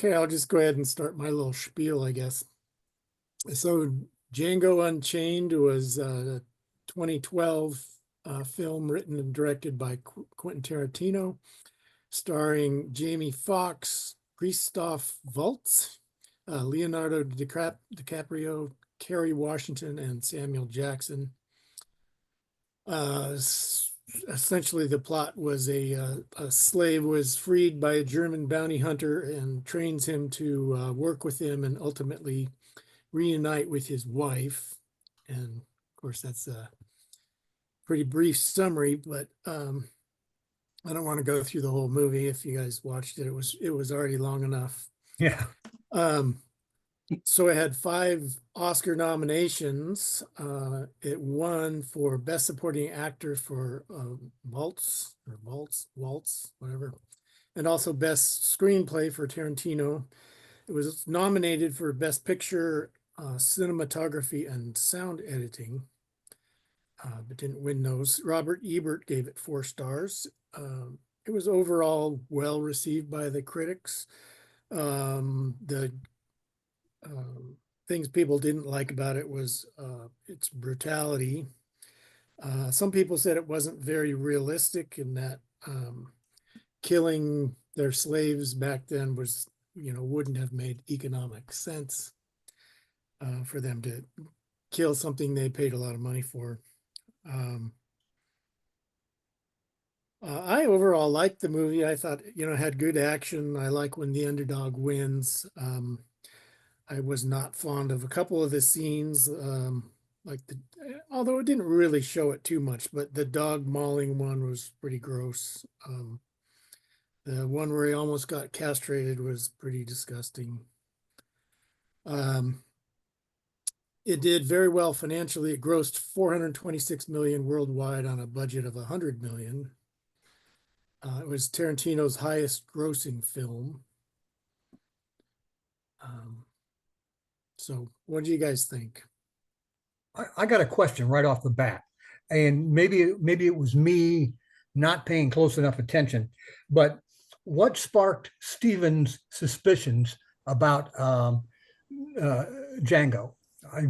Okay, I'll just go ahead and start my little spiel, I guess. So Django Unchained was a 2012 film written and directed by Quentin Tarantino, starring Jamie Foxx, Christoph Waltz, Leonardo DiCaprio, Kerry Washington, and Samuel Jackson. Essentially, the plot was a slave was freed by a German bounty hunter and trains him to work with him and ultimately reunite with his wife. And of course, that's a pretty brief summary, but I don't want to go through the whole movie. If you guys watched it, it was already long enough. Yeah. So it had 5 Oscar nominations. It won for Best Supporting Actor for Waltz, whatever, and also Best Screenplay for Tarantino. It was nominated for Best Picture, Cinematography, and Sound Editing, but didn't win those. Robert Ebert gave it 4 stars. It was overall well received by the critics. The things people didn't like about it was its brutality. Some people said it wasn't very realistic in that killing their slaves back then was, wouldn't have made economic sense for them to kill something they paid a lot of money for. I overall liked the movie. I thought, it had good action. I like when the underdog wins. I was not fond of a couple of the scenes, although it didn't really show it too much, but the dog mauling one was pretty gross. The one where he almost got castrated was pretty disgusting. It did very well financially. It grossed 426 million worldwide on a budget of 100 million. It was Tarantino's highest grossing film. So what do you guys think? I got a question right off the bat, and maybe it was me not paying close enough attention, but what sparked Steven's suspicions about Django?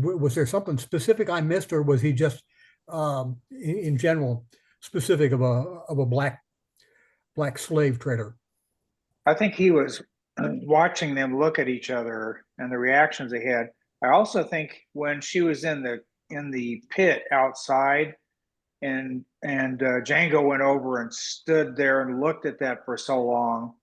Was there something specific I missed, or was he just in general specific of a black slave trader? I think he was watching them look at each other and the reactions they had. I also think when she was in the pit outside, and Django went over and stood there and looked at that for so long,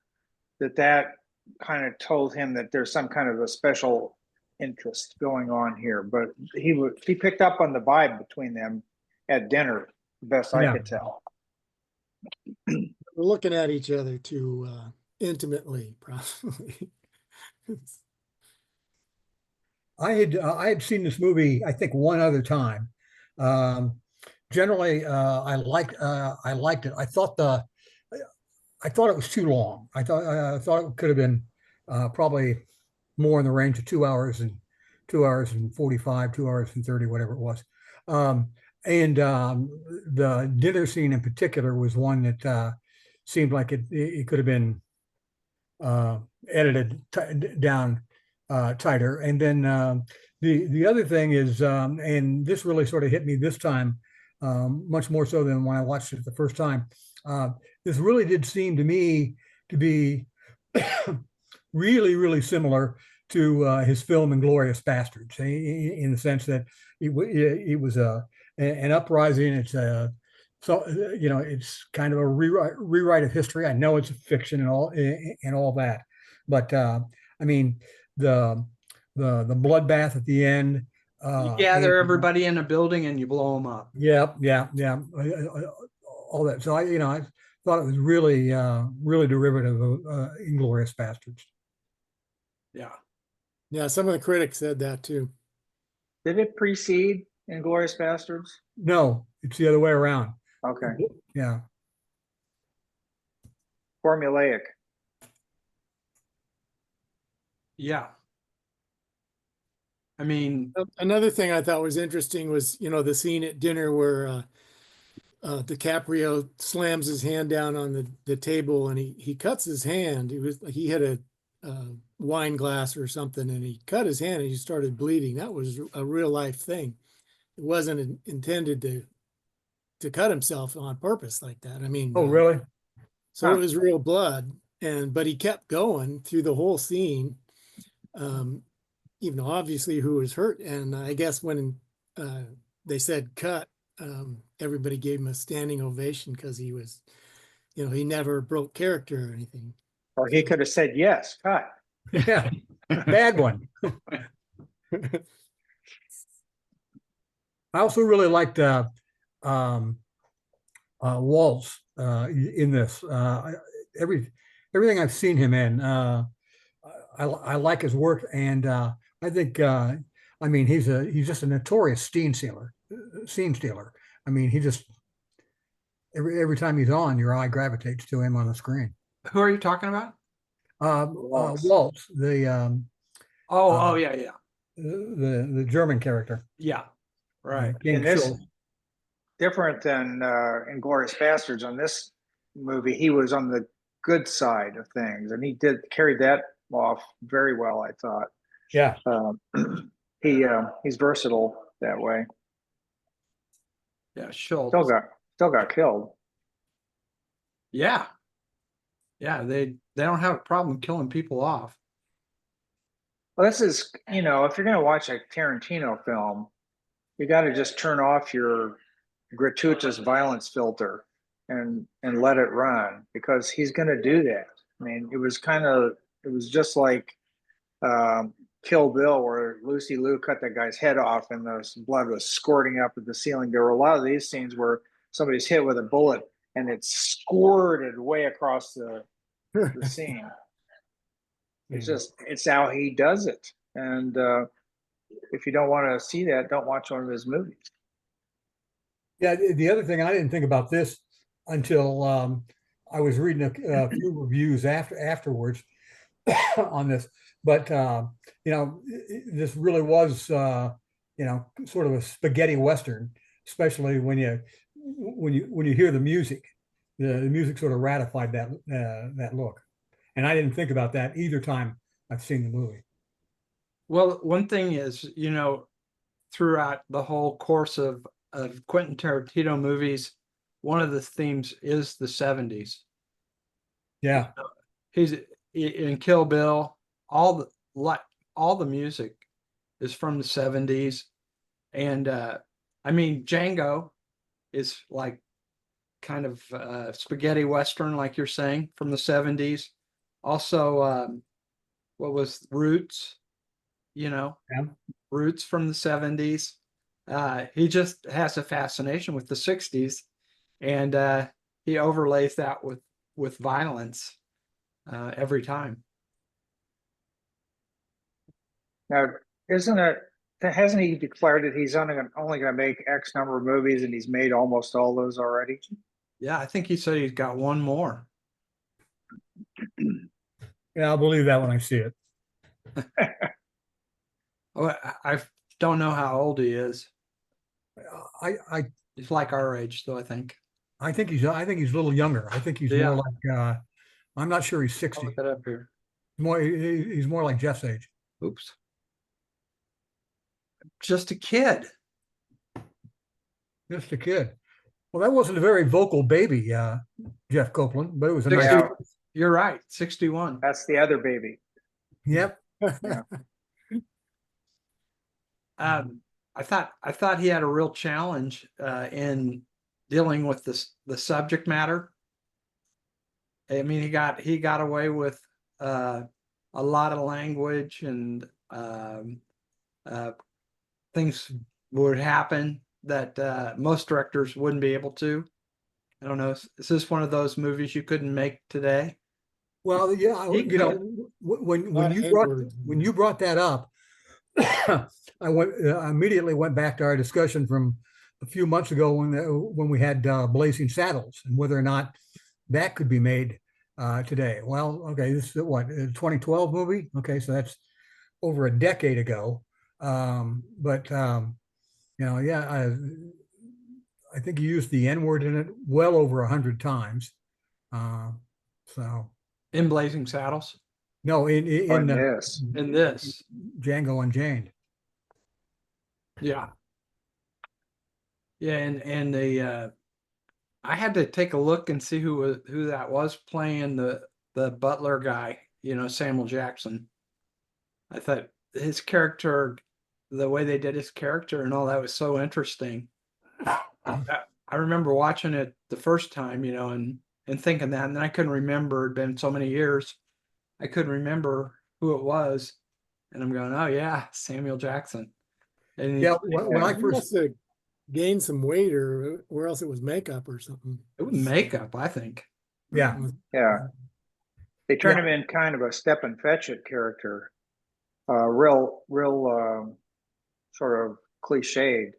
that kind of told him that there's some kind of a special interest going on here. But he picked up on the vibe between them at dinner, the best I could tell. We're looking at each other too intimately, probably. I had seen this movie, I think, one other time. Generally, I liked it. I thought it was too long. I thought it could have been probably more in the range of 2 hours and 45, 2 hours and 30, whatever it was. And the dinner scene in particular was one that seemed like it could have been edited down tighter. And then the other thing is, and this really sort of hit me this time, much more so than when I watched it the first time. This really did seem to me to be really, really similar to his film *Inglourious Basterds*, in the sense that it was an uprising. It's it's kind of a rewrite of history. I know it's a fiction and all that, but I mean the bloodbath at the end. You gather everybody in a building and you blow them up. Yeah. All that. So I thought it was really, really derivative of *Inglourious Basterds*. Yeah, some of the critics said that too. Did it precede *Inglourious Basterds*? No, it's the other way around. Okay. Yeah. Formulaic. Yeah. I mean, another thing I thought was interesting was, the scene at dinner where DiCaprio slams his hand down on the table and he cuts his hand. He had wine glass or something, and he cut his hand and he started bleeding. That was a real life thing. It wasn't intended to cut himself on purpose like that. I mean, Oh, really? so it was real blood, but he kept going through the whole scene. Even obviously who was hurt, and I guess when they said cut, everybody gave him a standing ovation because he was, he never broke character or anything. Or he could have said, yes, cut. Yeah, bad one. I also really liked Waltz in this. Everything I've seen him in, I like his work, and I think I mean he's just a notorious scene stealer. I mean, he just every time he's on, your eye gravitates to him on the screen. Who are you talking about? Waltz, the Yeah. the German character. Yeah. Right. In this, different than Inglourious Bastards, on this movie, he was on the good side of things, and he carried that off very well, I thought. Yeah. He's versatile that way. Yeah, Schultz. Still got killed. Yeah. Yeah, they don't have a problem killing people off. Well, this is, if you're going to watch a Tarantino film, you got to just turn off your gratuitous violence filter and let it run, because he's going to do that. I mean, it was just like Kill Bill, where Lucy Liu cut that guy's head off and the blood was squirting up at the ceiling. There were a lot of these scenes where somebody's hit with a bullet and it squirted way across the scene. It's how he does it. And if you don't want to see that, don't watch one of his movies. Yeah, the other thing, I didn't think about this until I was reading a few reviews afterwards on this. But this really was sort of a spaghetti western, especially when you hear the music. The music sort of ratified that look, and I didn't think about that either time I've seen the movie. Well, one thing is, throughout the whole course of Quentin Tarantino movies, one of the themes is the 70s. Yeah. He's in Kill Bill, all the music is from the 70s. And I mean, Django is like kind of spaghetti western, like you're saying, from the 70s. Also, what was Roots? Yeah. Roots from the 70s. He just has a fascination with the 60s, and he overlays that with violence every time. Now, hasn't he declared that he's only going to make X number of movies, and he's made almost all those already? Yeah, I think he said he's got one more. Yeah, I'll believe that when I see it. I don't know how old he is. I He's like our age, though. I think he's a little younger. I think he's more like I'm not sure he's 60. I'll look it up here. He's more like Jeff's age. Oops. Just a kid. Just a kid. Well, that wasn't a very vocal baby, Jeff Copeland, but it was a nice. Yeah. You're right. 61. That's the other baby. Yep. Yeah. I thought he had a real challenge in dealing with the subject matter. I mean, he got away with a lot of language, and things would happen that most directors wouldn't be able to. I don't know. Is this one of those movies you couldn't make today? Well, yeah, when you brought that up, I immediately went back to our discussion from a few months ago when we had Blazing Saddles, and whether or not that could be made today. Well, okay, this is what, a 2012 movie? Okay, so that's over a decade ago. I think you used the N-word in it well over 100 times. So In Blazing Saddles? No, in in this. in this. Django Unchained. Yeah. Yeah, and the I had to take a look and see who that was playing the butler guy, Samuel Jackson. I thought his character, the way they did his character and all that was so interesting. I remember watching it the first time, and thinking that, and then I couldn't remember. It'd been so many years, I couldn't remember who it was, and I'm going, oh yeah, Samuel Jackson. And Yeah, when I He first, must have gained some weight, or else it was makeup or something. it was makeup, I think. yeah, Yeah. They turned him in kind of a step and fetch it character. Real sort of cliched,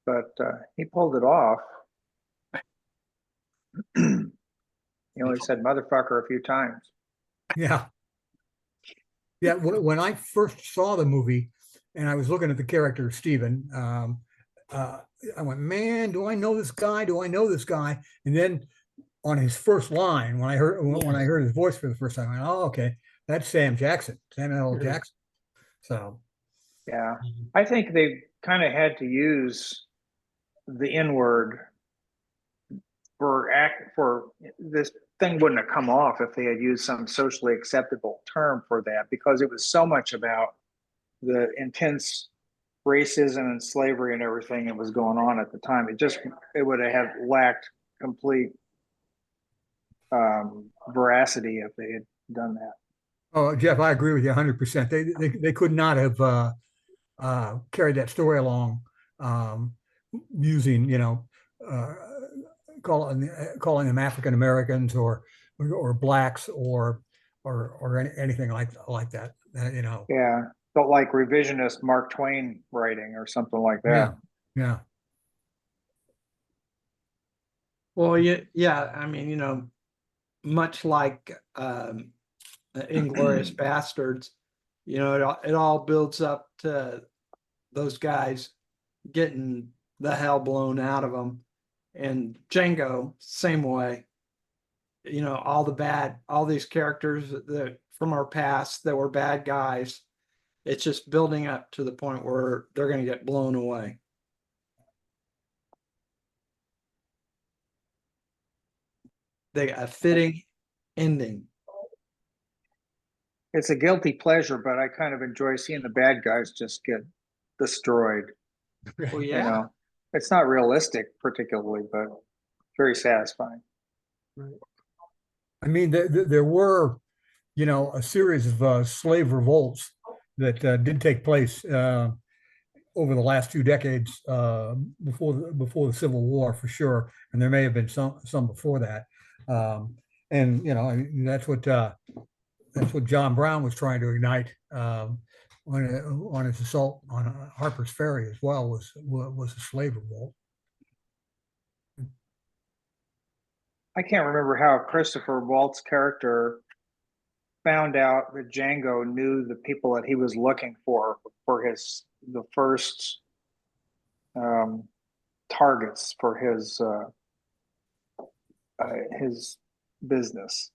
but he pulled it off. He only said motherfucker a few times. yeah, yeah. When I first saw the movie, and I was looking at the character Stephen, I went, man, do I know this guy? Do I know this guy? And then on his first line, when I heard his voice for the first time, I went, oh, okay, that's Samuel L. Jackson. So Yeah, I think they kind of had to use the N word for this thing wouldn't have come off if they had used some socially acceptable term for that, because it was so much about the intense racism and slavery and everything that was going on at the time. It would have lacked complete veracity if they had done that. oh, Jeff, I agree with you 100%. They could not have carried that story along using, calling them African Americans or blacks or anything like that. Yeah, but like revisionist Mark Twain writing or something like that. Yeah. Well, yeah. I mean, much like Inglorious Bastards, it all builds up to those guys getting the hell blown out of them. And Django, same way. All these characters that from our past that were bad guys, it's just building up to the point where they're going to get blown away. A fitting ending. It's a guilty pleasure, but I kind of enjoy seeing the bad guys just get destroyed. Well, yeah. It's not realistic particularly, but very satisfying. Right. I mean, there were, a series of slave revolts that did take place over the last 2 decades before the Civil War, for sure, and there may have been some before that. And I mean, that's what John Brown was trying to ignite on his assault on Harper's Ferry as well, was a slave revolt. I can't remember how Christopher Waltz character found out that Django knew the people that he was looking for the first targets for his business.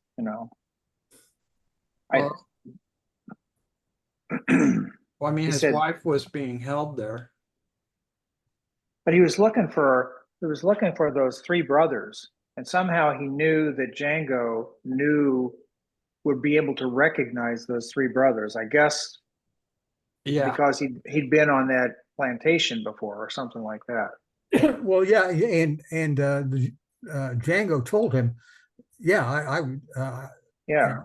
Well, I mean, his wife was being held there, but he was looking for those 3 brothers, and somehow he knew that Django would be able to recognize those 3 brothers. I guess, yeah, because he'd been on that plantation before or something like that. Well, yeah, and Django told him, yeah, Yeah,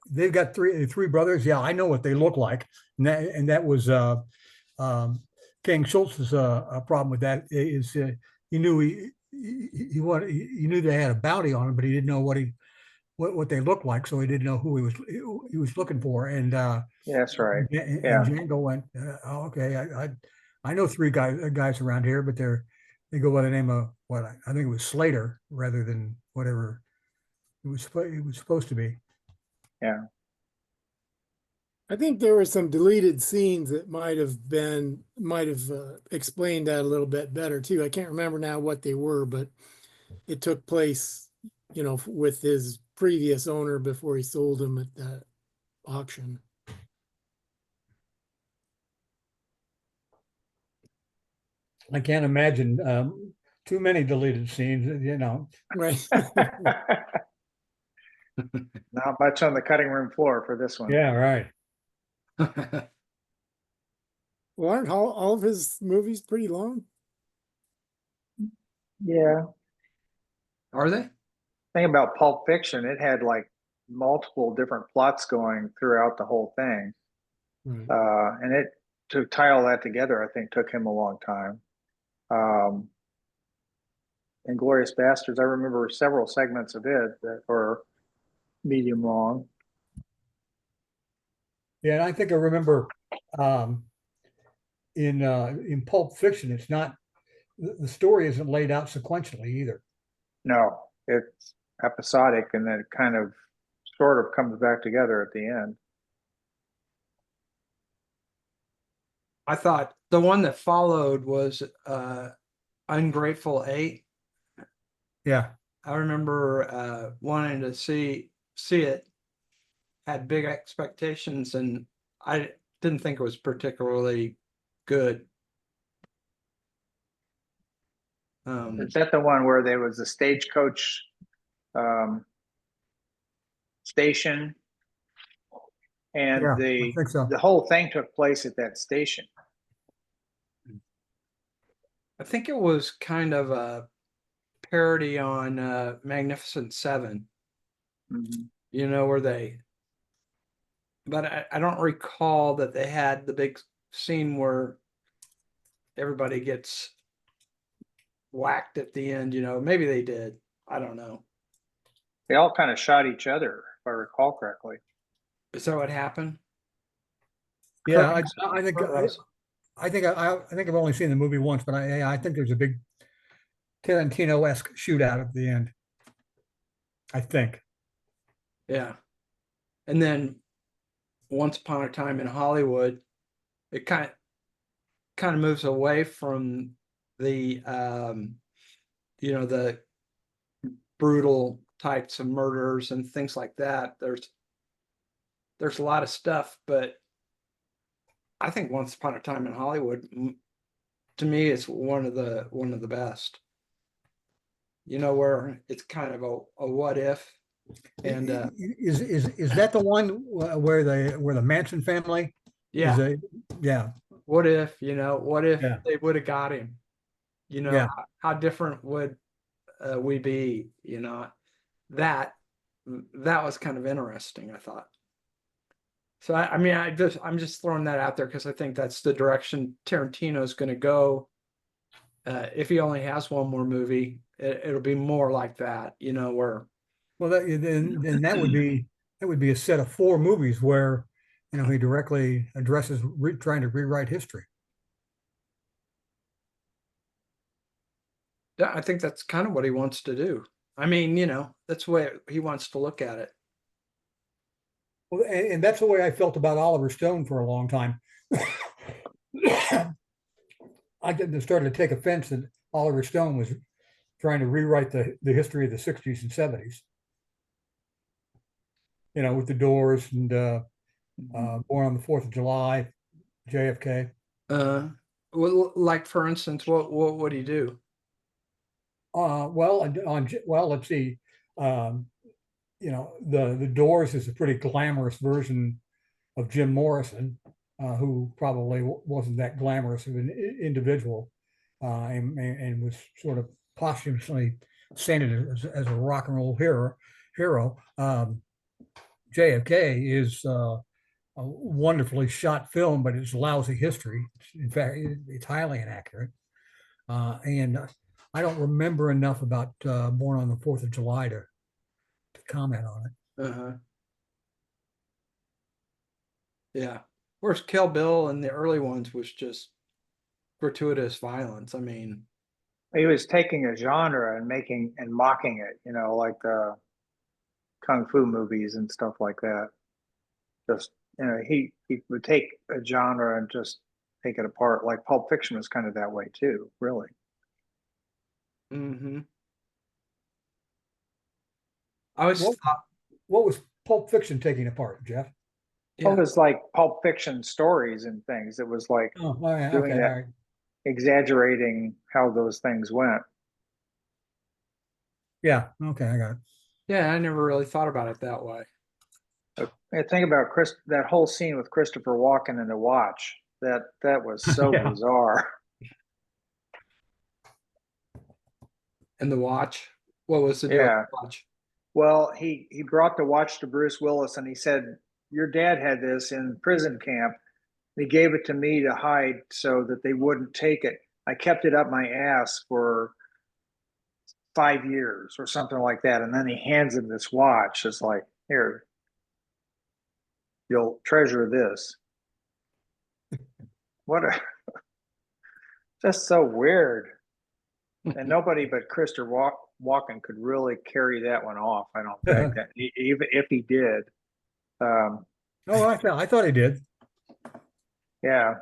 they've got three brothers. Yeah, I know what they look like, and that was King Schultz's problem with that is he knew he knew they had a bounty on him, but he didn't know what they looked like, so he didn't know who he was looking for. And yeah, that's right. And Yeah. Django went, oh, okay, I know 3 guys around here, but they go by the name of what I think it was Slater rather than whatever it was supposed to be. Yeah. I think there were some deleted scenes that might have explained that a little bit better too. I can't remember now what they were, but it took place, with his previous owner before he sold him at auction. I can't imagine too many deleted scenes, you know. Right. Not much on the cutting room floor for this one. Yeah, right. Well, aren't all of his movies pretty long? Yeah. Are they? Thing about Pulp Fiction, it had like multiple different plots going throughout the whole thing. Right. And it to tie all that together, I think took him a long time. Inglourious Bastards, I remember several segments of it that were medium long. Yeah, and I think I remember in Pulp Fiction, it's not the story isn't laid out sequentially either. No, it's episodic and then it kind of sort of comes back together at the end. I thought the one that followed was Ungrateful 8. Yeah. I remember wanting to see it, had big expectations, and I didn't think it was particularly good. Is that the one where there was a stagecoach station and Yeah, I think so. the whole thing took place at that station? I think it was kind of a parody on Magnificent Seven. Mhm. You know, where they, but I don't recall that they had the big scene where everybody gets whacked at the end. You know, maybe they did. I don't know. They all kind of shot each other, if I recall correctly. Is that what happened? Yeah, Kurt- I think Kurt Russell. I think I've only seen the movie once, but I think there's a big Tarantino-esque shootout at the end. I think. Yeah. And then Once Upon a Time in Hollywood, it kind of moves away from the the brutal types of murders and things like that. There's a lot of stuff, but I think Once Upon a Time in Hollywood, to me, it's one of the best. You know, where it's kind of a what if, and Is that the one where the Manson family? yeah, Yeah. what if, what if Yeah. they would have got him? You know, Yeah. how different would we be? You know, that was kind of interesting, I thought. So I mean, I'm just throwing that out there because I think that's the direction Tarantino's going to go. If he only has one more movie, it'll be more like that, where Well, then that would be a set of 4 movies where he directly addresses trying to rewrite history. yeah, I think that's kind of what he wants to do. I mean, that's the way he wants to look at it. Well, and that's the way I felt about Oliver Stone for a long time. I started to take offense that Oliver Stone was trying to rewrite the history of the 60s and 70s. With the Doors and Born on the 4th of July, JFK. Well, like for instance, what do you do? Well, let's see. The Doors is a pretty glamorous version of Jim Morrison, who probably wasn't that glamorous of an individual, and was sort of posthumously sainted as a rock and roll hero. JFK is a wonderfully shot film, but it's lousy history. In fact, it's highly inaccurate. And I don't remember enough about Born on the 4th of July to comment on it. Yeah. Whereas Kill Bill and the early ones was just gratuitous violence. I mean, he was taking a genre and mocking it, like the kung fu movies and stuff like that. Just he would take a genre and just take it apart. Like Pulp Fiction was kind of that way too, really. I always thought, What was Pulp Fiction taking apart, Jeff? Well, Yeah. it was like Pulp Fiction stories and things. It was like Oh, all right, doing okay, all that, right. exaggerating how those things went. Yeah, okay, I got it. Yeah, I never really thought about it that way. I think about that whole scene with Christopher Walken in the watch. That was so Yeah. bizarre. And the watch. What was the deal with Yeah. the watch? Well, he brought the watch to Bruce Willis and he said, "Your dad had this in prison camp. He gave it to me to hide so that they wouldn't take it. I kept it up my ass for 5 years or something like that." And then he hands him this watch. It's like, "Here, you'll treasure this." What a just so weird. And nobody but Christopher Walken could really carry that one off. I don't think that even if he did. Um, Oh, I thought he did. yeah,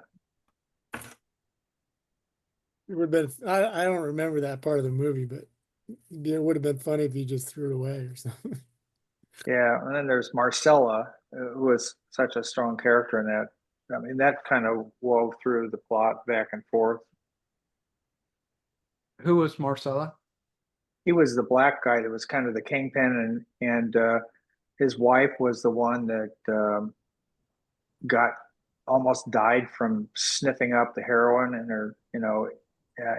It would have been, I don't remember that part of the movie, but it would have been funny if he just threw it away or something. yeah. And then there's Marcella, who was such a strong character in that. I mean, that kind of wove through the plot back and forth. Who was Marcella? He was the black guy that was kind of the kingpin, and his wife was the one that got almost died from sniffing up the heroin in her,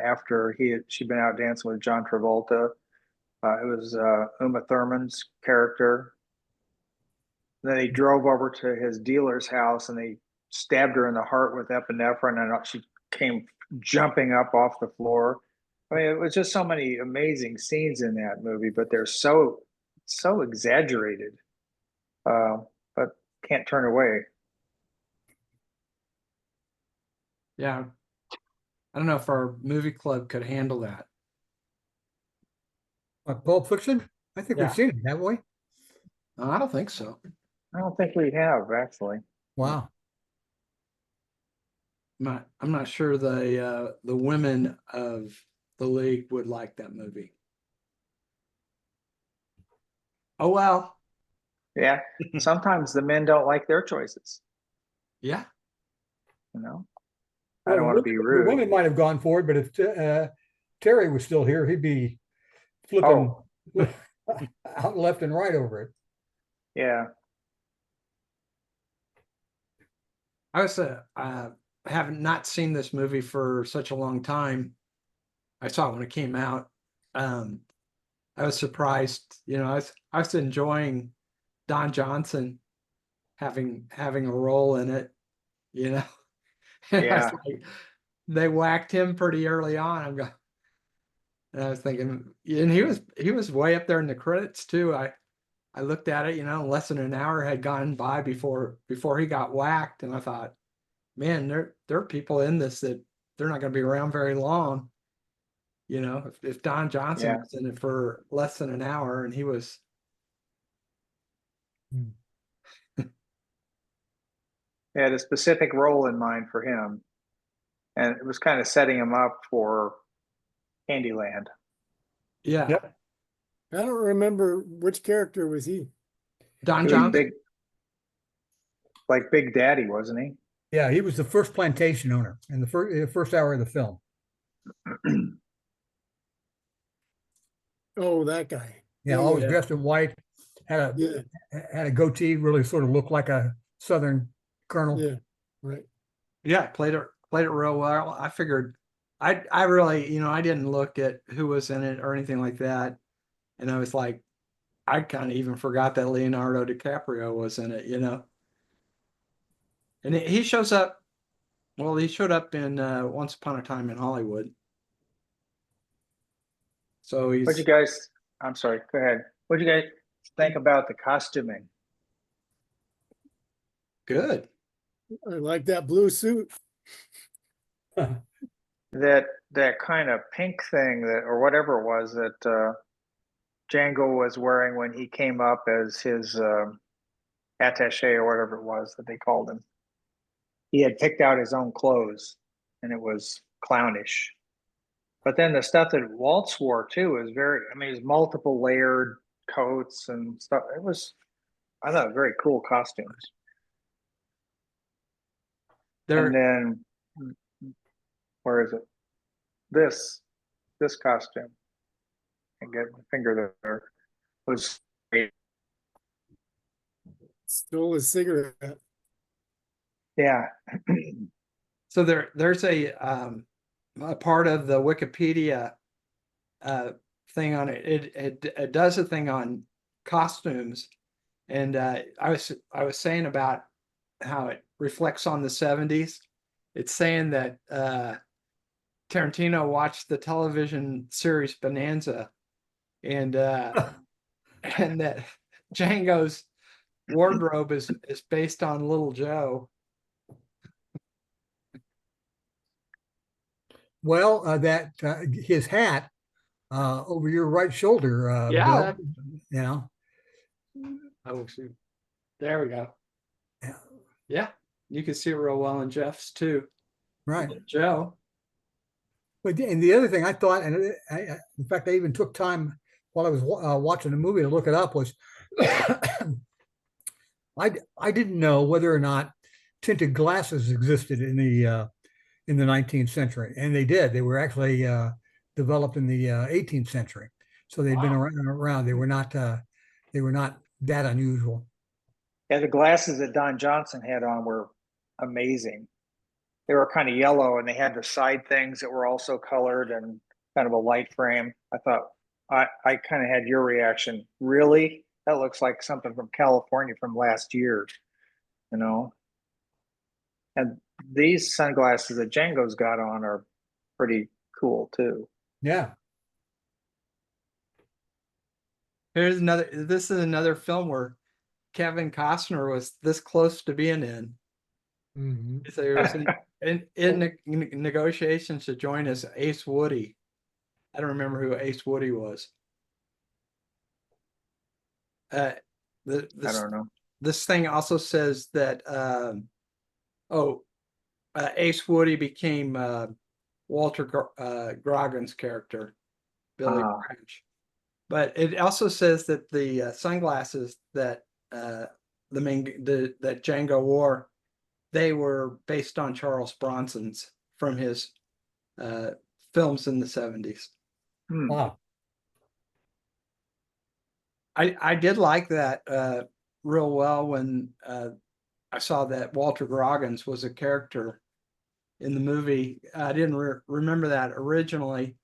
after she'd been out dancing with John Travolta. It was Uma Thurman's character. Then they drove over to his dealer's house and they stabbed her in the heart with epinephrine, and she came jumping up off the floor. I mean, it was just so many amazing scenes in that movie, but they're so exaggerated, but can't turn away. Yeah. I don't know if our movie club could handle that. Pulp Fiction? I think Yeah. we've seen it, haven't we? I don't think so. I don't think we have actually. Wow. I'm not sure the women of the league would like that movie. Oh well. Yeah, sometimes the men don't like their choices. Yeah. I don't Well, want to be the rude. women might have gone for it, but if Terry was still here, he'd be flipping out left and right over it. Yeah. I was have not seen this movie for such a long time. I saw it when it came out. I was surprised, I was enjoying Don Johnson having a role in it, And I was Yeah. like, they whacked him pretty early on. And I was thinking, and he was way up there in the credits too. I looked at it, less than an hour had gone by before he got whacked, and I thought, man, there are people in this that they're not going to be around very long. If Don Johnson Yeah. was in it for less than an hour, and he was. Had a specific role in mind for him, and it was kind of setting him up for Candyland. Yeah. Yep. I don't remember which character was he. Don He was Johnson. big, like Big Daddy, wasn't he? Yeah, he was the first plantation owner in the first hour of the film. Oh, that guy. Yeah, Yeah, always yeah. dressed in white, had a goatee, really sort of looked like a Southern colonel. Yeah, right. Yeah, played it real well. I figured I really, I didn't look at who was in it or anything like that. And I was like, I kind of even forgot that Leonardo DiCaprio was in it, And he shows up. Well, he showed up in Once Upon a Time in Hollywood. So What'd you guys? I'm sorry. Go ahead. What'd you guys think about the costuming? good. I like that blue suit. That kind of pink thing or whatever it was that Django was wearing when he came up as his attaché or whatever it was that they called him. He had picked out his own clothes, and it was clownish. But then the stuff that Waltz wore too was it was multiple layered coats and stuff. I thought, very cool costumes. There, And then, where is it? This costume. I get my finger there. Was great. Stole his cigarette. Yeah. so there's a part of the Wikipedia thing on it. It does a thing on costumes, and I was saying about how it reflects on the 70s. It's saying that Tarantino watched the television series Bonanza, and and that Django's wardrobe is based on Little Joe. Well, that his hat over your right shoulder, Yeah. Bill, you know. Oh shoot! There we go. Yeah. Yeah, you can see it real well in Jeff's too. Right. Joe. But and the other thing I thought, and in fact, I even took time while I was watching the movie to look it up, was I didn't know whether or not tinted glasses existed in the 19th century, and they did. They were actually developed in the 18th century, so they'd been around. They were not that unusual. Yeah, the glasses that Don Johnson had on were amazing. They were kind of yellow and they had the side things that were also colored and kind of a light frame. I thought I kind of had your reaction. Really? That looks like something from California from last year, you know? And these sunglasses that Django's got on are pretty cool too. Yeah. Here's another. This is another film where Kevin Costner was this close to being in. Mhm. So he was in negotiations to join as Ace Woody. I don't remember who Ace Woody was. I don't know. This thing also says that Ace Woody became Walter Goggins' character, Billy Branch. But it also says that the sunglasses that that Django wore, they were based on Charles Bronson's from his films in the 70s. Wow. I did like that real well when I saw that Walter Goggins was a character in the movie. I didn't remember that originally,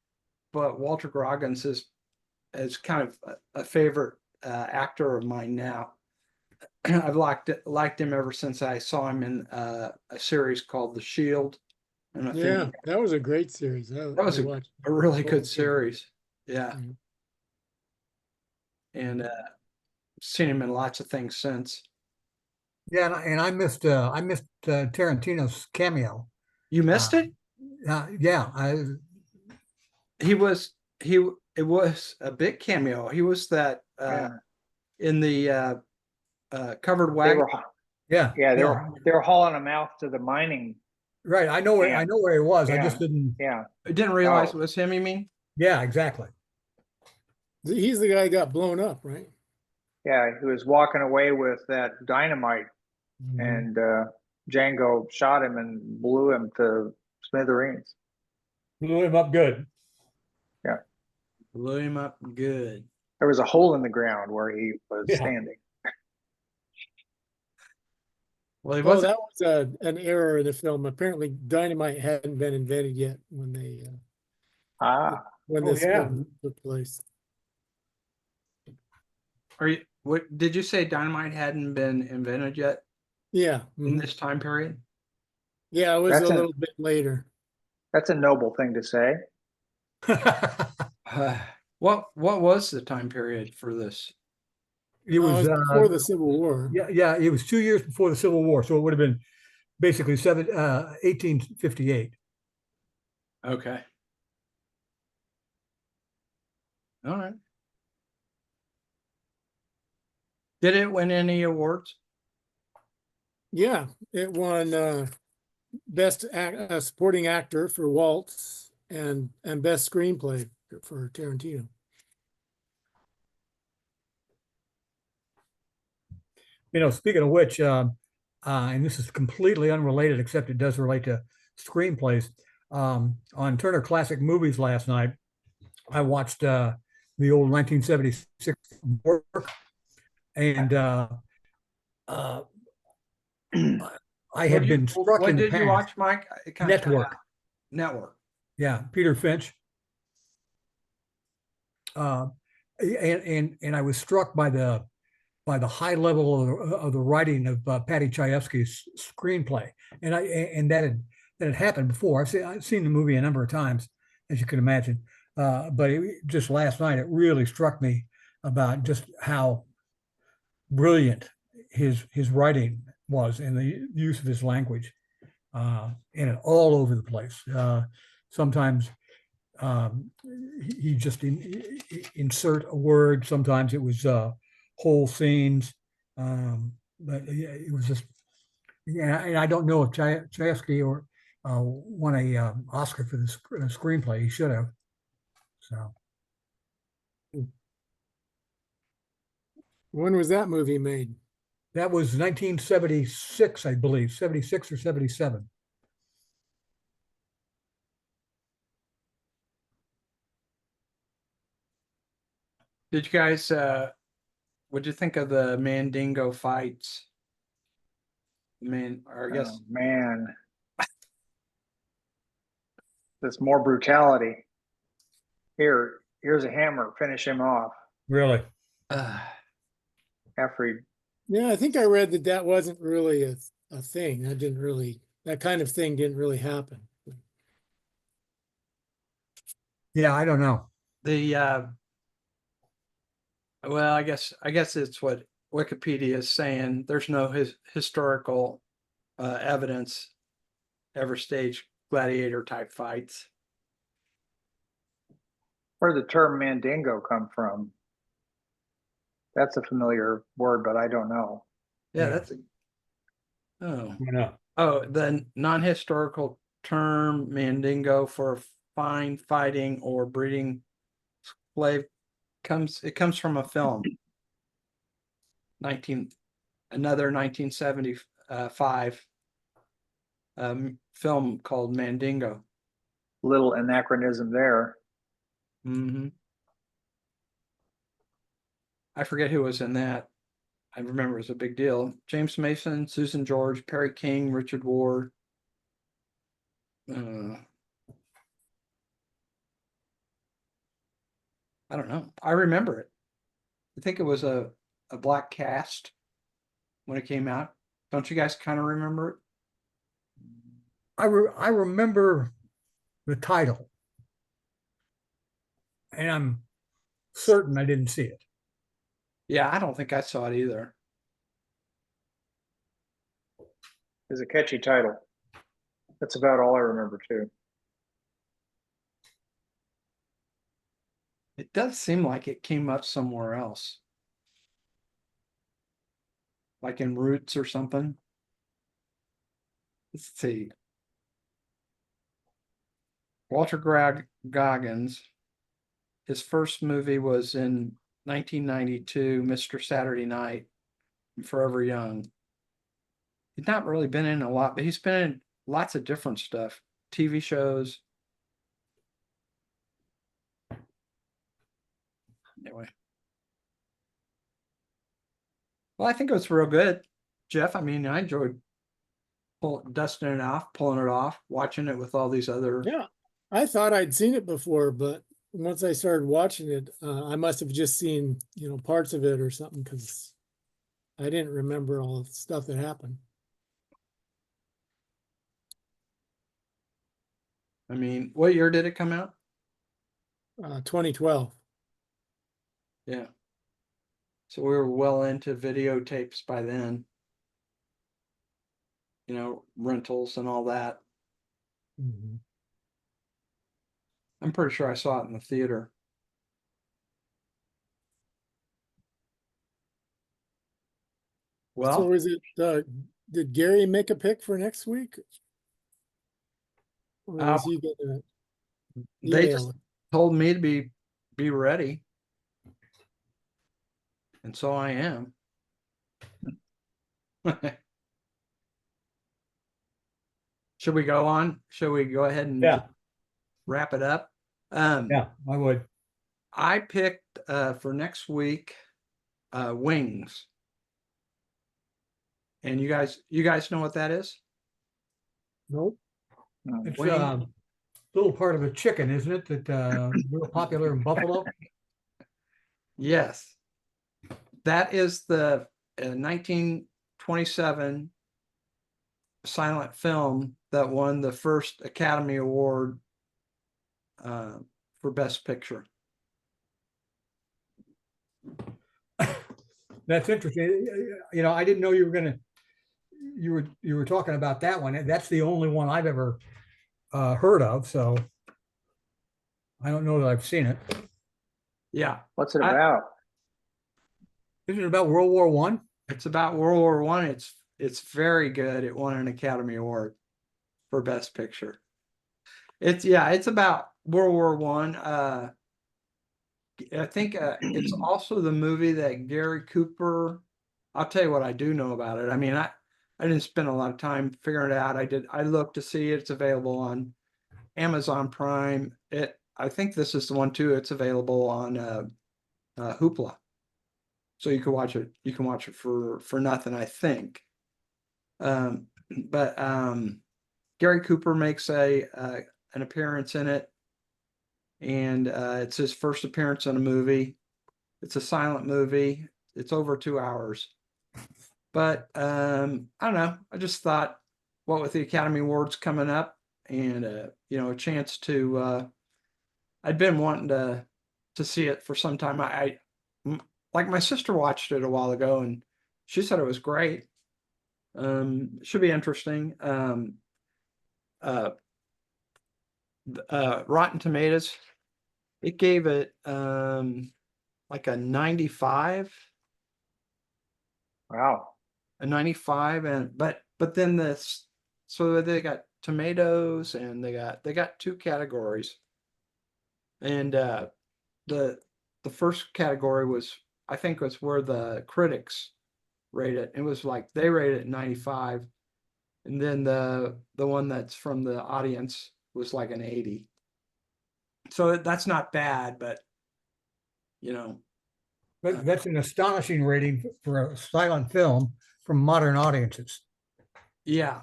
but Walter Goggins is kind of a favorite actor of mine now. I've liked him ever since I saw him in a series called The Shield. And I Yeah, think that was a great series. that was I a watched. really good both. series. Yeah. Mhm. And seen him in lots of things since. Yeah, and I missed Tarantino's cameo. You missed it? Yeah, It was a big cameo. He was that in the covered They wagon. were, yeah, they were hauling him out to the mining. right. I know where he was. I Yeah. just didn't. Yeah. I didn't realize Oh. it was him, you mean? Yeah, exactly. He's the guy who got blown up, right? Yeah. He was walking away with that dynamite Mhm. and Django shot him and blew him to smithereens. Blew him up good. Yeah. Blew him up good. There was a hole in the ground where he was Yeah. standing. Well, he Well, wasn't. that was an error in the film. Apparently, dynamite hadn't been invented yet when Oh, this yeah. film took place. What did you say? Dynamite hadn't been invented yet Yeah, in mhm. this time period? Yeah, it was That's a a- little bit later. That's a noble thing to say. What was the time period for this? It was Before the Civil War. yeah, it was 2 years before the Civil War, so it would have been basically 1858. Okay. All right. Did it win any awards? Yeah, it won best supporting actor for Waltz and best screenplay for Tarantino. Speaking of which, and this is completely unrelated, except it does relate to screenplays. On Turner Classic Movies last night, I watched the old 1976 work, and I had been struck What in the did you past. watch, Mike? It kinda cut Network. out. Network. Yeah, Peter Finch. And I was struck by the high level of the writing of Patty Chayefsky's screenplay, and that had happened before. I've seen the movie a number of times, as you can imagine, but just last night it really struck me about just how brilliant his writing was and the use of his language, and it all over the place. Sometimes he just insert a word. Sometimes it was whole scenes, but it was just, yeah. And I don't know if Chayefsky or won a Oscar for the screenplay. He should have. So When was that movie made? that was 1976, I believe, 76 or 77. Did you guys what'd you think of the Mandingo fights? Or I guess Oh, man, there's more brutality. Here's a hammer. Finish him off Really? after he. Yeah, I think I read that wasn't really a thing. That kind of thing didn't really happen. Yeah, I don't know. Well, I guess it's what Wikipedia is saying. There's no historical evidence ever staged gladiator type fights. Where did the term Mandingo come from? That's a familiar word, but I don't know. Yeah, Yeah. The non-historical term Mandingo for fine fighting or breeding slave comes from a film. 1975 film called Mandingo. Little anachronism there. I forget who was in that. I remember it was a big deal. James Mason, Susan George, Perry King, Richard Ward. I don't know. I remember it. I think it was a black cast when it came out. Don't you guys kind of remember it? I remember the title, and I'm certain I didn't see it. Yeah, I don't think I saw it either. It's a catchy title. That's about all I remember too. It does seem like it came up somewhere else, like in Roots or something. Let's see. Walter Goggins, his first movie was in 1992, Mr. Saturday Night, and Forever Young. He's not really been in a lot, but he's been in lots of different stuff, TV shows. Anyway. Well, I think it was real good, Jeff. I mean, I enjoyed dusting it off, pulling it off, watching it with all these other. Yeah, I thought I'd seen it before, but once I started watching it, I must have just seen, parts of it or something, because I didn't remember all the stuff that happened. I mean, what year did it come out? 2012. Yeah. So we were well into videotapes by then. Rentals and all that. Mm-hmm. I'm pretty sure I saw it in the theater. Well, so is it? Did Gary make a pick for next week? Or is he gonna they email just it? told me to be ready, and so I am. Should we go on? Should we go ahead and Yeah. wrap it up? Yeah, I would. I picked for next week Wings. And you guys know what that is? Nope. Mm. It's Wing. a little part of a chicken, isn't it? That real popular in Buffalo. Yes. That is the 1927 silent film that won the first Academy Award for Best Picture. That's interesting. You know, I didn't know you were gonna. You were talking about that one. That's the only one I've ever heard of. So I don't know that I've seen it. Yeah, What's it I- about? Isn't it about World War One? it's about World War One. It's very good. It won an Academy Award for Best Picture. It's about World War One. I think it's also the movie that Gary Cooper. I'll tell you what I do know about it. I mean, I didn't spend a lot of time figuring it out. I looked to see it's available on Amazon Prime. I think this is the one too. It's available on Hoopla, so you can watch it. You can watch it for nothing, I think. But Gary Cooper makes an appearance in it, and it's his first appearance in a movie. It's a silent movie. It's over 2 hours. But I don't know. I just thought, what with the Academy Awards coming up, and a chance to. I'd been wanting to see it for some time. Like my sister watched it a while ago, and she said it was great. Should be interesting. Rotten Tomatoes, it gave it like a 95. Wow. A 95, and but then this, so they got tomatoes, and they got two categories, and the first category was, I think, was where the critics rate it. It was like they rated it 95, and then the one that's from the audience was like an 80. So that's not bad, but That's an astonishing rating for a silent film from modern audiences. yeah.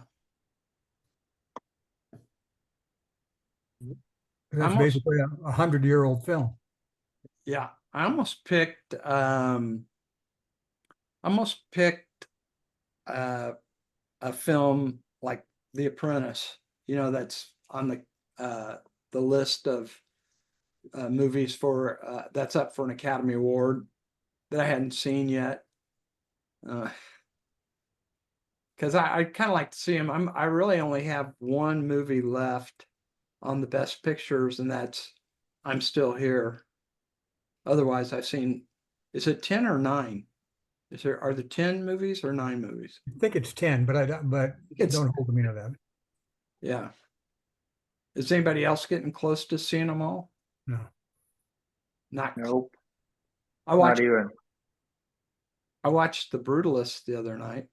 That's Almost- basically a 100-year-old film. Yeah, I almost picked a film like The Apprentice, that's on the list of movies for that's up for an Academy Award that I hadn't seen yet. Because I kind of like to see him. I really only have one movie left on the Best Pictures, and that's I'm Still Here. Otherwise, I've seen. Is it 10 or 9? Are there 10 movies or 9 movies? I think it's 10, but don't hold me to that. Yeah. Is anybody else getting close to seeing them all? No. Not. Nope. I Not watched. even. I watched The Brutalist the other night.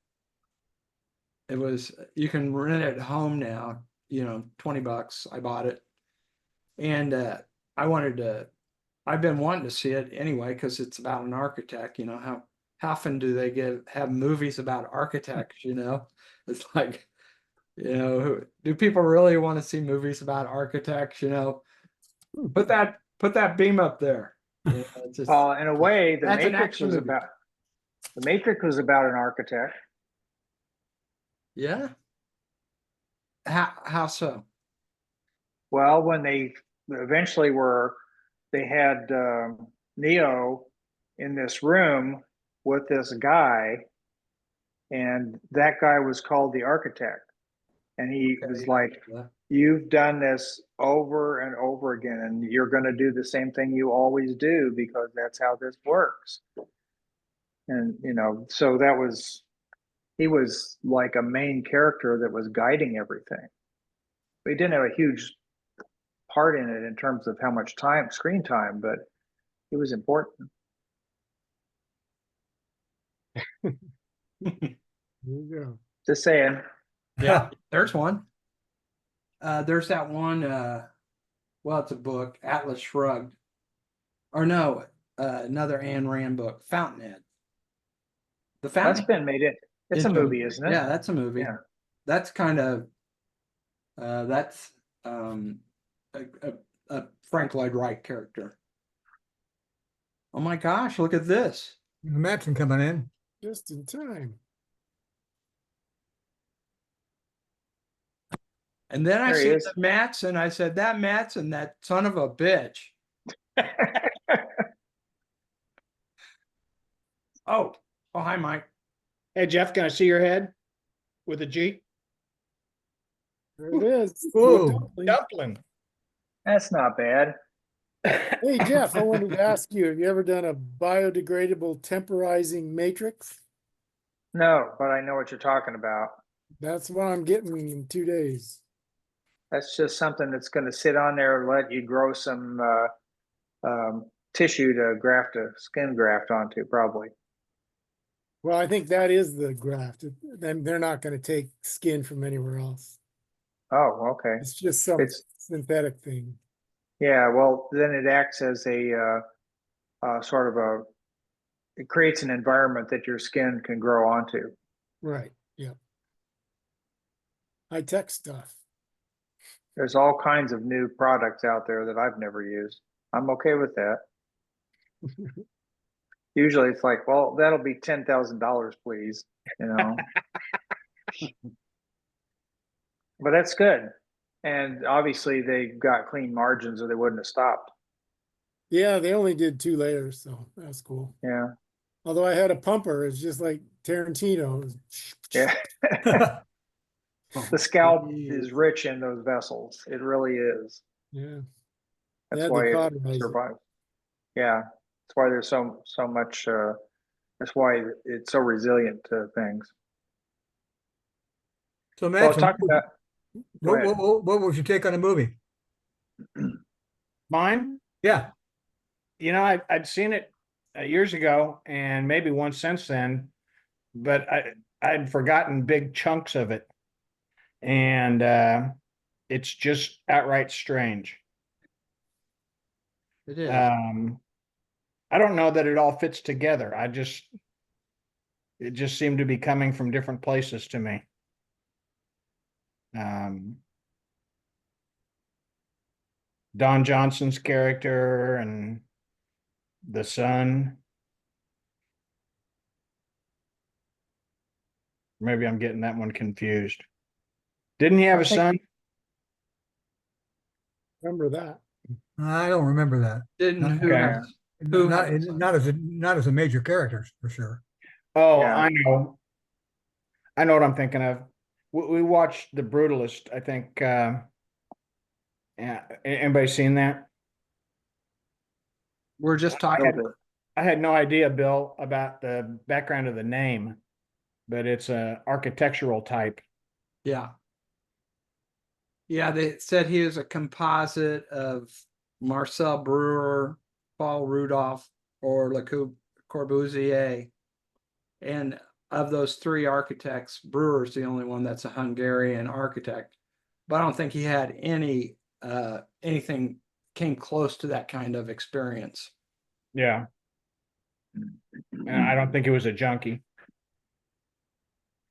It was, you can rent it at home now. $20. I bought it, and I've been wanting to see it anyway because it's about an architect. How often do they have movies about architects? It's like, do people really want to see movies about architects? Put that beam up there. It's just, In a way, The That's an Matrix action was movie. about an architect. yeah. How so? Well, when they eventually they had Neo in this room with this guy, and that guy was called the architect, and he was Okay. like, Yeah. "You've done this over and over again, and you're going to do the same thing you always do because that's how this works." And so he was like a main character that was guiding everything. But he didn't have a huge part in it in terms of how much screen time, but it was important. There you go. Just saying. Yeah, there's one. There's that one, well, it's a book, Atlas Shrugged. Or no, another Ayn Rand book, Fountainhead. The That's Fountainhead. been made it. It's a movie, isn't it? Yeah, that's a movie. Yeah. That's kind of that's a Frank Lloyd Wright character. Oh my gosh, look at this. Matson coming in. Just in time. And then I There he see is. the Matson. I said, that Matson, that son of a bitch. Oh, hi, Mike. Hey, Jeff, can I see your head with a G? There it is. Whoa. Dumpling. Dumpling. That's not bad. Hey, Jeff, I wanted to ask you, have you ever done a biodegradable temporizing matrix? No, but I know what you're talking about. That's what I'm getting in 2 days. That's just something that's going to sit on there and let you grow some tissue to graft a skin graft onto, probably. Well, I think that is the graft. Then they're not going to take skin from anywhere else. Oh, okay. It's just some It's synthetic thing. yeah. Well, then it acts as a sort of it creates an environment that your skin can grow onto. Right. Yeah. High-tech stuff. There's all kinds of new products out there that I've never used. I'm okay with that. Usually it's like, well, that'll be $10,000, please. You know. But that's good. And obviously they got clean margins or they wouldn't have stopped. Yeah, they only did 2 layers, so that's cool. Yeah. Although I had a pumper, it's just like Tarantino. Yeah. Oh, The scalp geez. is rich in those vessels. It really is. Yeah. That's Yeah, they why it cauterize it. survives. Yeah. That's why there's so much that's why it's so resilient to things. So Well, Matson, talk about go ahead. what was your take on the movie? Mine? Yeah. You know, I'd seen it years ago and maybe once since then, but I'd forgotten big chunks of it. And it's just outright strange. It is. I don't know that it all fits together. It just seemed to be coming from different places to me. Don Johnson's character and the son. Maybe I'm getting that one confused. Didn't he have a son? Remember that. I don't remember that. Didn't who Okay. has Who Not, has a son? not as a major character for sure. Oh, Yeah. I know. I know what I'm thinking of. We watched The Brutalist, I think. Yeah, anybody seen that? We're just talking. I had no idea, Bill, about the background of the name, but it's a architectural type. Yeah. Yeah, they said he was a composite of Marcel Breuer, Paul Rudolph, or Le Corbusier. And of those 3 architects, Breuer's the only one that's a Hungarian architect. But I don't think he had anything came close to that kind of experience. Yeah. And I don't think it was a junkie.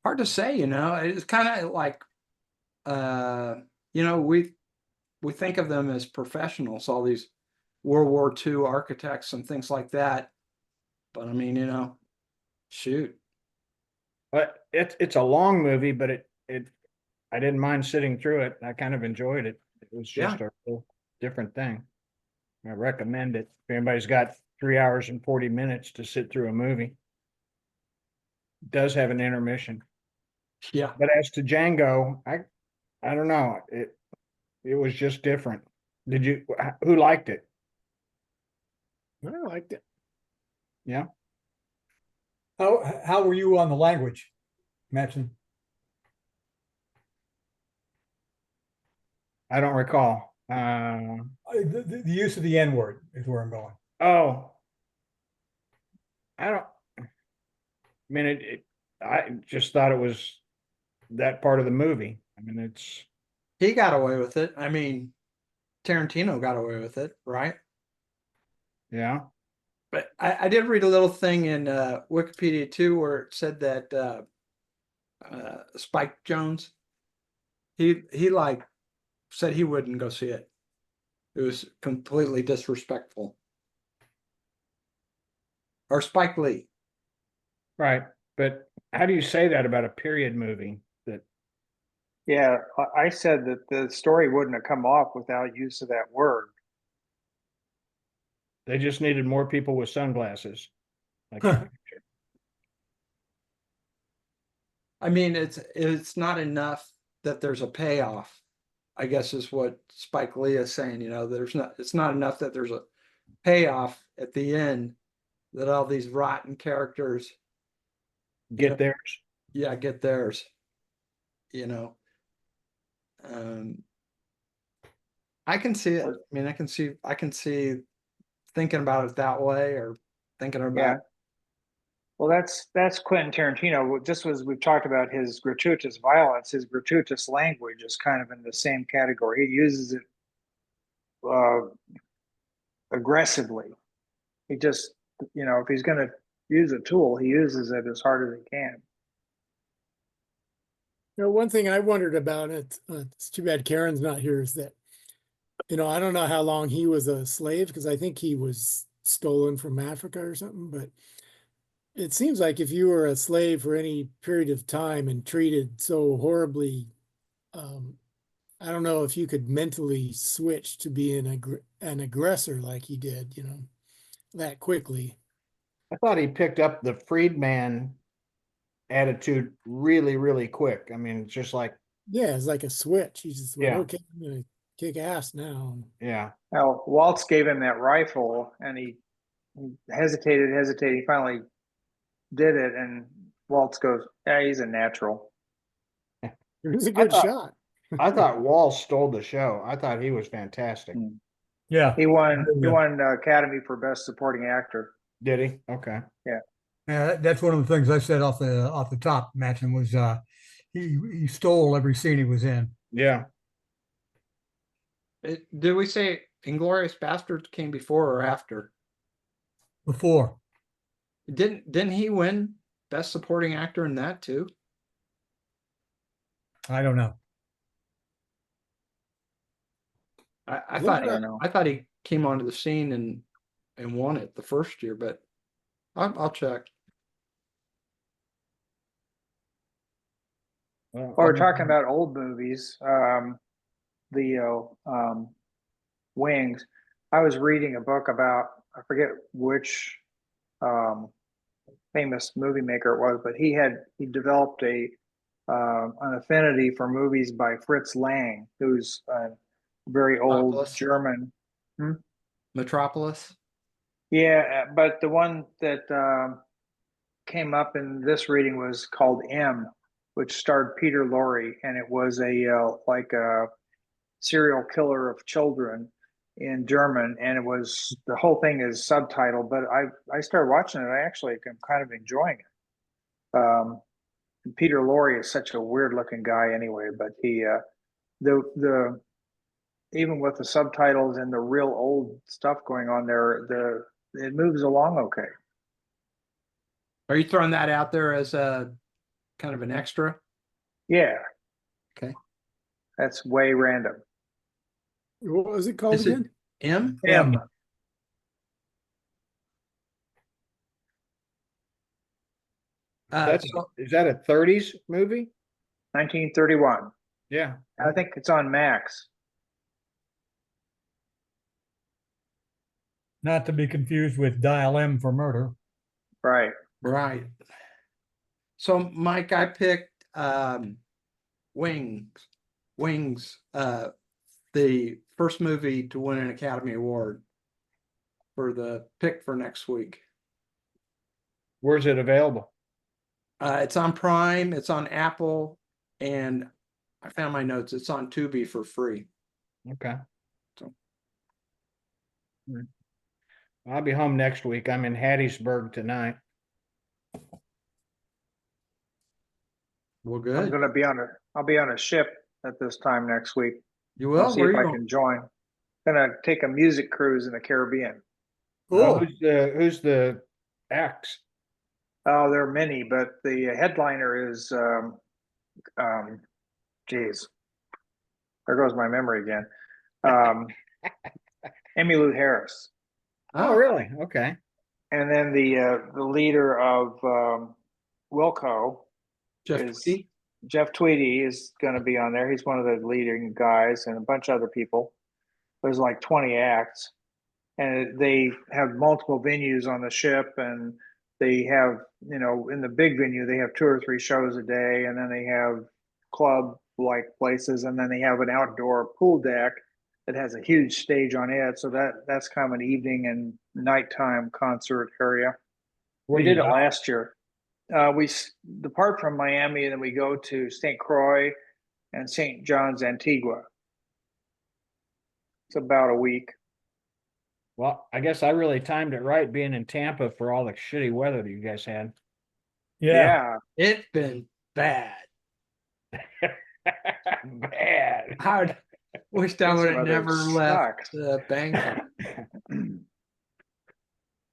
Hard to say, it's kind of like we think of them as professionals, all these World War II architects and things like that. But I mean, shoot. But it's a long movie, but I didn't mind sitting through it. I kind of enjoyed it. It was just a real different thing. I recommend it. If anybody's got 3 hours and 40 minutes to sit through a movie. It does have an intermission. Yeah. But as to Django, I don't know. It was just different. Who liked it? I liked it. Yeah. How were you on the language, Matson? I don't recall. The use of the N word is where I'm going. Oh, I mean, I just thought it was that part of the movie. I mean, He got away with it. I mean, Tarantino got away with it, right? Yeah. But I did read a little thing in Wikipedia too, where it said that Spike Jones, he like said he wouldn't go see it. It was completely disrespectful. Or Spike Lee. Right. But how do you say that about a period movie? That Yeah, I said that the story wouldn't have come off without use of that word. they just needed more people with sunglasses. Like your picture. I mean, it's not enough that there's a payoff, I guess is what Spike Lee is saying, you know, it's not enough that there's a payoff at the end that all these rotten characters Get theirs. get theirs, you know. I can see it. I mean, I can see thinking about it that way, or thinking about Yeah. Well, that's Quentin Tarantino. Just as we've talked about his gratuitous violence, his gratuitous language is kind of in the same category. He uses it aggressively. He just, if he's going to use a tool, he uses it as hard as he can. One thing I wondered about it, it's too bad Karen's not here, is that, I don't know how long he was a slave, because I think he was stolen from Africa or something, but it seems like if you were a slave for any period of time and treated so horribly, I don't know if you could mentally switch to be an aggressor like he did, that quickly. I thought he picked up the freedman attitude really, really quick. I mean, it's just like, Yeah, it's like a switch. He just went, Yeah. okay, I'm gonna kick ass now. yeah. Now, Waltz gave him that rifle, and he hesitated. He finally did it, and Waltz goes, "Yeah, he's a natural." It was a good thought- shot. I thought Wall stole the show. I thought he was fantastic. Yeah. He won. He Yeah. won Academy for Best Supporting Actor. Did he? Okay. Yeah, that's one of the things I said off the top, Matson, was he stole every scene he was in. Yeah. Did we say Inglourious Basterds came before or after? Before. Didn't he win Best Supporting Actor in that too? I don't know. I Look, thought I don't know. I thought he came onto the scene and won it the first year, but I'll check. Well, While we're talking about old movies, Wings. I was reading a book about, I forget which famous movie maker it was, but he developed an affinity for movies by Fritz Lang, who's a very old Metropolis. German. Metropolis. Yeah, but the one that came up in this reading was called M, which starred Peter Lorre, and it was like a serial killer of children in German, and the whole thing is subtitled. But I started watching it. I actually am kind of enjoying it. Peter Lorre is such a weird looking guy anyway, but he the even with the subtitles and the real old stuff going on there, it moves along okay. Are you throwing that out there as a kind of an extra? Yeah. Okay. That's way random. What was it called Is it again? M? M. That's So- is that a 30s movie? 1931. Yeah. I think it's on Max. Not to be confused with Dial M for Murder. Right. right. So Mike, I picked Wings. Wings, the first movie to win an Academy Award for the pick for next week. Where's it available? It's on Prime, it's on Apple, and I found my notes. It's on Tubi for free. Okay. So- I'll be home next week. I'm in Hattiesburg tonight. Well, I'm good. gonna be I'll be on a ship at this time next week. You I'll will? see Where if you I going? can join. Gonna take a music cruise in the Caribbean. Cool. Who's the acts? Oh, there are many, but the headliner is, geez, there goes my memory again. Emmylou Harris. Oh, really? Okay. And then the leader of Wilco, Jeff is Tweedy? Jeff Tweedy is going to be on there. He's one of the leading guys, and a bunch of other people. There's like 20 acts, and they have multiple venues on the ship, and they have, you know, in the big venue they have 2 or 3 shows a day, and then they have club like places, and then they have an outdoor pool deck that has a huge stage on it. So that's kind of an evening and nighttime concert area. We did it last year. We depart from Miami, and then we go to St. Croix and St. John's, Antigua. It's about a week. Well, I guess I really timed it right being in Tampa for all the shitty weather that you guys had. Yeah. It's been bad. Bad. I wish I would have weather never left sucks. Bangkok.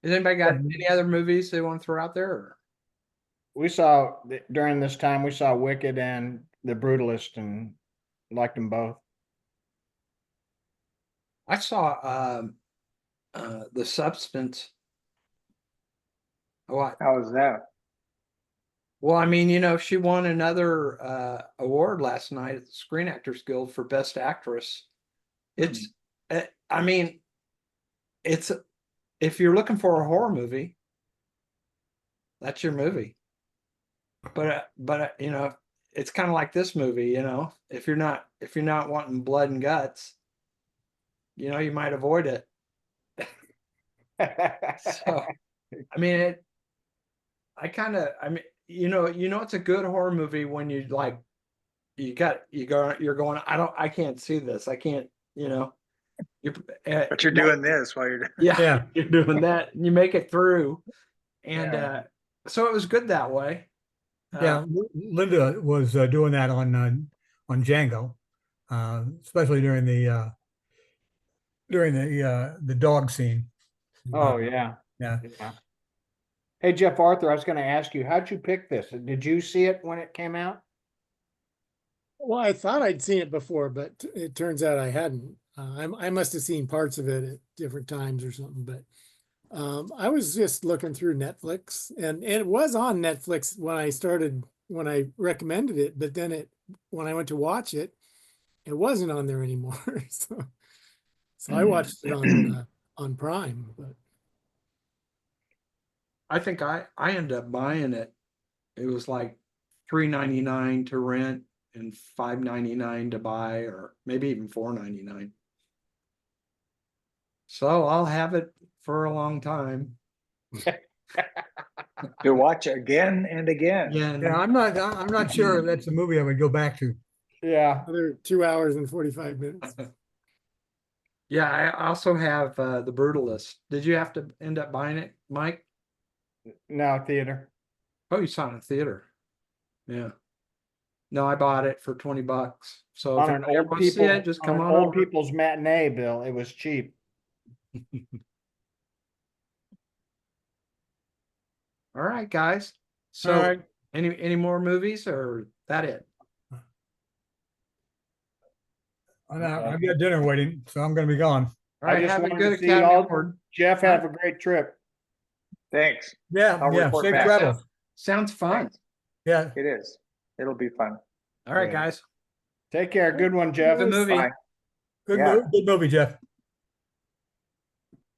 Has anybody got any other movies they want to throw out there? Or? We saw during this time, we saw Wicked and The Brutalist and liked them both. I saw The Substance. What? How was that? Well, I mean, you know, she won another award last night at the Screen Actors Guild for Best Actress. It's, I mean, it's, if you're looking for a horror movie, that's your movie. But you know, it's kind of like this movie, you know, if you're not wanting blood and guts, you know, you might avoid it. So, I mean, I mean, you know, it's a good horror movie when you like, you're going, I can't see this. I can't, you know, But you're doing this while you're Yeah. you're doing that and you make it through. And, so it was good that way. Yeah, Linda was doing that on Django, especially during the dog scene. Oh, yeah. Yeah. Hey, Jeff Arthur, I was going to ask you, how'd you pick this? Did you see it when it came out? Well, I thought I'd seen it before, but it turns out I hadn't. I must have seen parts of it at different times or something, but I was just looking through Netflix, and it was on Netflix when I recommended it, but then when I went to watch it, it wasn't on there anymore. So I watched it on Prime, but I think I ended up buying it. It was like $3.99 to rent and $5.99 to buy, or maybe even $4.99. So I'll have it for a long time. to watch again and again. Yeah, I'm not sure if that's a movie I would go back to. Yeah. another 2 hours and 45 minutes. Yeah, I also have The Brutalist. Did you have to end up buying it, Mike? No, theater. Oh, you saw it in theater. Yeah. No, I bought it for $20. So if On an anybody old wants to see people, it, just on come an on old over. people's matinee, Bill. It was cheap. All right, guys. So All right. any more movies or that it? I've got dinner waiting, so I'm going to be gone. All right, just have a wanted good to see Academy all- Award. Jeff, have a great trip. Thanks. Yeah, I'll yeah. report Safe back. travels. Sounds fun. Thanks. Yeah. It is. It'll be fun. All right, Yeah. guys. Take care. Good one, Jeff. Good movie. Bye. Good Yeah. movie, Jeff.